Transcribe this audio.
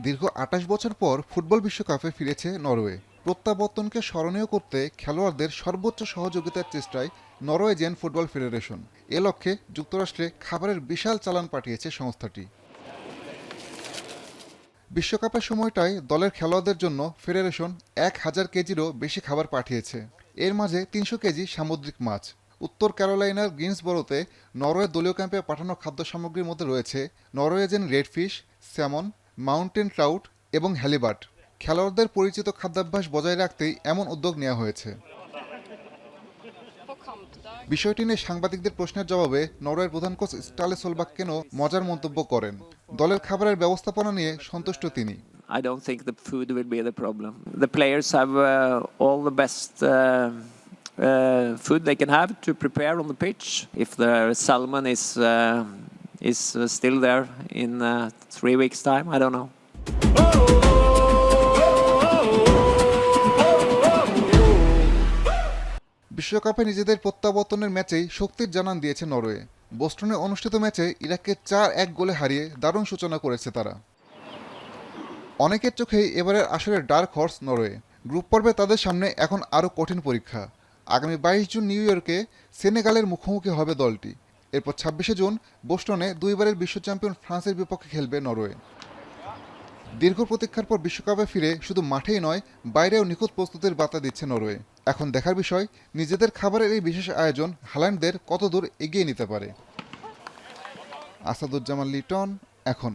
দীর্ঘ ২৮ বছর পর ফুটবল বিশ্বকাপে ফিরেছে নরওয়ে। প্রত্যাবর্তনকে স্মরণীয় করতে খেলোয়াড়দের সর্বোচ্চ সহযোগিতার চেষ্টায় নরওয়েজিয়ান ফুটবল ফেডারেশন। এ লক্ষ্যে যুক্তরাষ্ট্রে খাবারের বিশাল চালান পাঠিয়েছে সংস্থাটি। বিশ্বকাপের সময়টায় দলের খেলোয়াড়দের জন্য ফেডারেশন ১,০০০ কেজিরও বেশি খাবার পাঠিয়েছে। এর মাঝে ৩০০ কেজি সামুদ্রিক মাছ। উত্তর ক্যারোলাইনার গ্রিনসবরোতে নরওয়ে দলীয় ক্যাম্পে পাঠানো খাদ্য সামগ্রীর মধ্যে রয়েছে নরওয়েজিয়ান রেডফিশ, স্যামন, মাউন্টেন ট্রাউট এবং হ্যালিবাট। খেলোয়াড়দের পরিচিত খাদ্যাভ্যাস বজায় রাখতেই এমন উদ্যোগ নেওয়া হয়েছে। বিষয়টি নিয়ে সাংবাদিকদের প্রশ্নের জবাবে নরওয়ের প্রধান কোচ স্টালে সোলবাক কেন মজার মন্তব্য করেন। দলের খাবারের ব্যবস্থাপনা নিয়ে সন্তুষ্ট তিনি। I don't think the food will be the problem. The players have all the best food they can have to prepare on the pitch. If the salmon is still there in 3 weeks' time, I don't know. বিশ্বকাপে নিজেদের প্রত্যাবর্তনের ম্যাচেই শক্তির জানান দিয়েছে Norway. বোস্টনে অনুষ্ঠিত ম্যাচে ইরাককে ৪-১ গোলে হারিয়ে দারুণ সূচনা করেছে তারা। অনেকের চোখেই এবারের আসরের ডার্ক হর্স নরওয়ে। গ্রুপ পর্বে তাদের সামনে এখন আরও কঠিন পরীক্ষা। আগামী ২২ জুন নিউ ইয়র্কে সেনেগালের মুখোমুখি হবে দলটি। এরপর ২৬শে জুন বোস্টনে দুইবারের বিশ্ব চ্যাম্পিয়ন ফ্রান্সের বিপক্ষে খেলবে নরওয়ে। দীর্ঘ প্রতীক্ষার পর বিশ্বকাপে ফিরে শুধু মাঠেই নয়, বাইরেও নিখুঁত প্রস্তুতির বার্তা দিচ্ছে নরওয়ে। এখন দেখার বিষয় নিজেদের খাবারের এই বিশেষ আয়োজন হাল্যান্ডদের কতদূর এগিয়ে নিতে পারে। আসাদুজ্জামান লিটন, এখন।